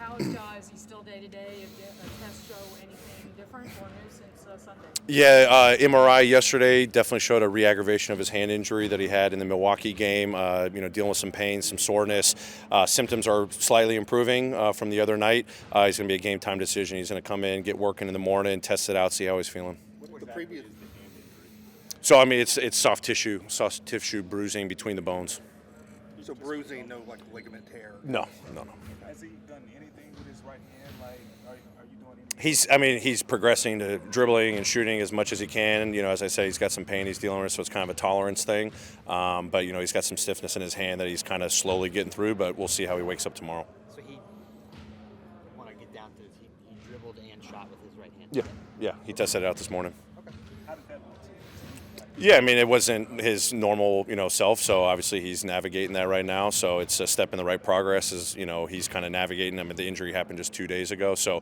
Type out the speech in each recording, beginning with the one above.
how is Ja? Is he still day-to-day? Did tests show anything different or new since Sunday? Yeah, MRI yesterday definitely showed a re-aggravation of his hand injury that he had in the Milwaukee game. Dealing with some pain, some soreness. Symptoms are slightly improving from the other night. He's going to be a game-time decision. He's going to come in, get working in the morning, test it out, see how he's feeling. The previous. So I mean, it's soft tissue bruising between the bones. So bruising, no like ligament tear. No. Has he done anything with his right hand? Like, are you doing anything? He's progressing to dribbling and shooting as much as he can. As I say, he's got some pain he's dealing with, so it's kind of a tolerance thing. But he's got some stiffness in his hand that he's kind of slowly getting through. But we'll see how he wakes up tomorrow. So he want to get down to he dribbled and shot with his right hand. Yeah, he tested it out this morning. Okay. How did that look to you? Yeah, I mean, it wasn't his normal, self, so obviously he's navigating that right now, so it's a step in the right progress as, he's kind of navigating. I mean, the injury happened just 2 days ago, so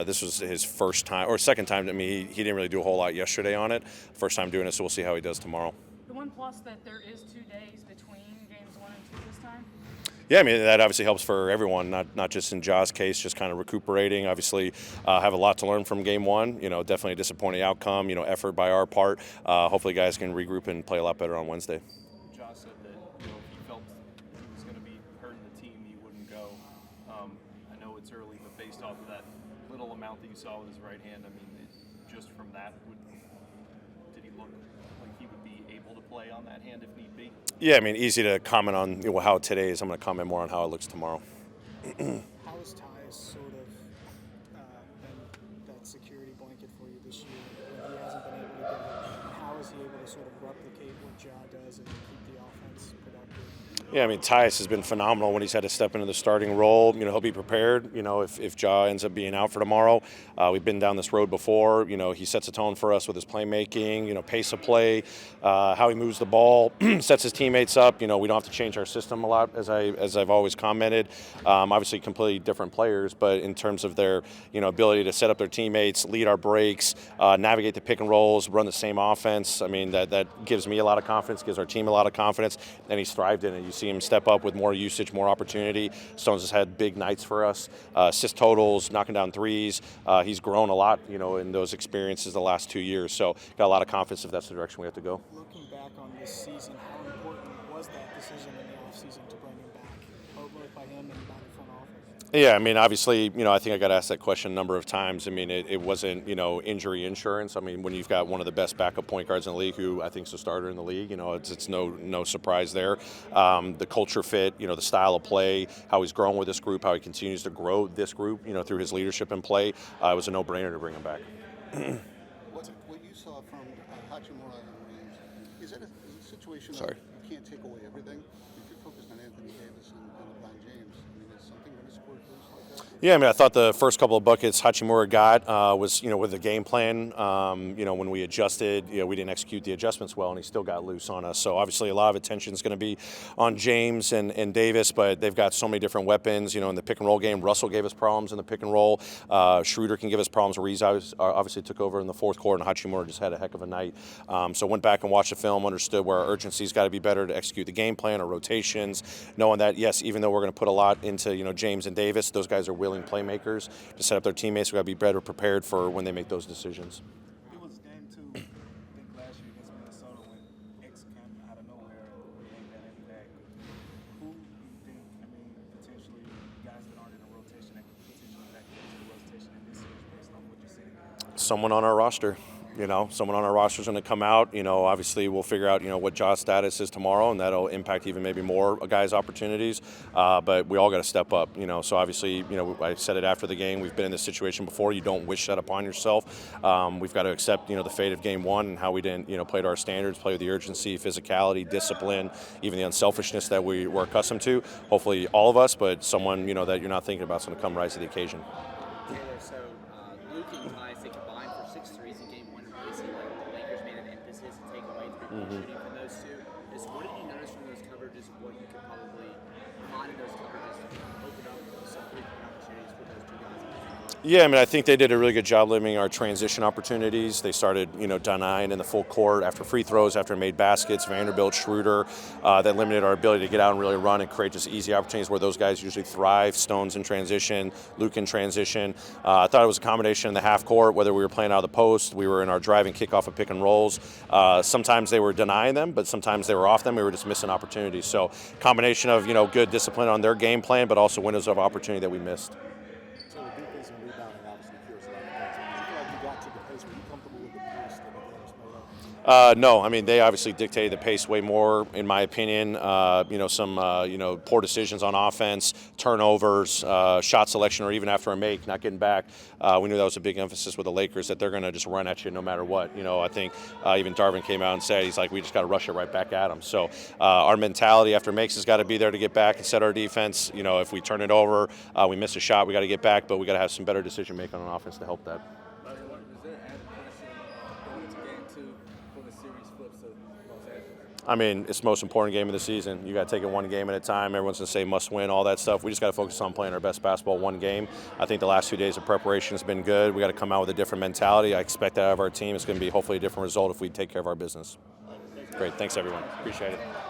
this was his first time, or second time. I mean, he didn't really do a whole lot yesterday on it. First time doing it, so we'll see how he does tomorrow. The one plus that there is 2 days between games 1 and 2 this time? Yeah, I mean, that obviously helps for everyone, not just in Ja's case, just kind of recuperating. Obviously, have a lot to learn from game one. Definitely a disappointing outcome, effort by our part. Hopefully, guys can regroup and play a lot better on Wednesday. Ja said that if he felt he was going to be hurting the team, he wouldn't go. I know it's early, but based off of that little amount that you saw with his right hand, I mean, just from that, did he look like he would be able to play on that hand if need be? Yeah, I mean, easy to comment on how today is. I'm going to comment more on how it looks tomorrow. How has Tyus sort of been that security blanket for you this year when he hasn't been able to get it? How is he able to sort of replicate what Ja does and keep the offense productive? Yeah, I mean, Tyus has been phenomenal when he's had to step into the starting role. He'll be prepared, if Ja ends up being out for tomorrow. We've been down this road before. He sets a tone for us with his playmaking, pace of play, how he moves the ball, sets his teammates up. We don't have to change our system a lot, as I've always commented. Obviously, completely different players, but in terms of their, ability to set up their teammates, lead our breaks, navigate the pick and rolls, run the same offense. I mean, that gives me a lot of confidence, gives our team a lot of confidence, and he's thrived in it. You see him step up with more usage, more opportunity. Stones has had big nights for us, assist totals, knocking down threes. He's grown a lot, in those experiences the last 2 years. So got a lot of confidence if that's the direction we have to go. Looking back on this season, how important was that decision in the offseason to bring him back, both by him and by the front office? Yeah, I mean, obviously, I think I got asked that question a number of times. I mean, it wasn't, injury insurance. I mean, when you've got one of the best backup point guards in the league, who I think is a starter in the league, it's no surprise there. The culture fit, the style of play, how he's grown with this group, how he continues to grow this group, through his leadership and play, it was a no-brainer to bring him back. What you saw from Hachimura and Reeves, is it a situation Sorry. that you can't take away everything? If you're focused on Anthony Davis and LeBron James, I mean, is something going to score goals like that? Yeah, I mean, I thought the first couple of buckets Hachimura got was, with the game plan. When we adjusted, we didn't execute the adjustments well, and he still got loose on us. So obviously, a lot of attention is going to be on James and Davis, but they've got so many different weapons. In the pick and roll game, Russell gave us problems in the pick and roll. Schroeder can give us problems. Reeves obviously took over in the fourth quarter, and Hachimura just had a heck of a night. So went back and watched the film, understood where our urgency's got to be better to execute the game plan, our rotations, knowing that yes, even though we're going to put a lot into James and Davis, those guys are willing playmakers to set up their teammates. We've got to be better prepared for when they make those decisions. It was game 2, I think last year against Minnesota when X came out of nowhere and named that impact. Who do you think, potentially guys that aren't in the rotation that could potentially back into the rotation in this series based on what you see? Someone on our roster. Someone on our roster is going to come out. Obviously we'll figure out, what Ja's status is tomorrow, and that'll impact even maybe more guys' opportunities. But we all got to step up. So obviously, I said it after the game. We've been in this situation before. You don't wish that upon yourself. We've got to accept, the fate of game one and how we didn't, play to our standards, play with the urgency, physicality, discipline, even the unselfishness that we were accustomed to. Hopefully all of us, but someone, that you're not thinking about is going to come rise to the occasion. Taylor, so Luke and Tyus, they combined for 6 threes in game 1. Really seemed like the Lakers made an emphasis to take away 3-point shooting from those two. What did you notice from those coverages? What you could probably find in those coverages to open up some 3-point opportunities for those two guys? Yeah, I mean, I think they did a really good job limiting our transition opportunities. They started, denying in the full court after free throws, after made baskets. Vanderbilt, Schroeder, that limited our ability to get out and really run and create just easy opportunities where those guys usually thrive. Stones in transition, Luke in transition. I thought it was a combination in the half court, whether we were playing out of the post, we were in our driving kickoff of pick and rolls. Sometimes they were denying them, but sometimes they were off them. We were just missing opportunities. So, combination of good discipline on their game plan, but also windows of opportunity that we missed. So the defense and rebounding obviously cures a lot of things. Do you feel like you got to the pace? Were you comfortable with the pace that the Warriors played at? No, I mean they obviously dictated the pace way more, in my opinion. Some poor decisions on offense, turnovers, shot selection, or even after a make, not getting back. We knew that was a big emphasis with the Lakers, that they're going to just run at you no matter what. I think even Darvin came out and said he's like, we just got to rush it right back at them. So our mentality after makes has got to be there to get back and set our defense. If we turn it over, we miss a shot, we got to get back, but we got to have some better decision making on offense to help that. Was there added pressure going into game 2 when the series flips to Los Angeles? I mean, it's the most important game of the season. You got to take it one game at a time. Everyone's going to say must win, all that stuff. We just got to focus on playing our best basketball one game. I think the last 2 days of preparation has been good. We got to come out with a different mentality. I expect that out of our team. It's going to be hopefully a different result if we take care of our business. Great. Thanks, everyone. Appreciate it.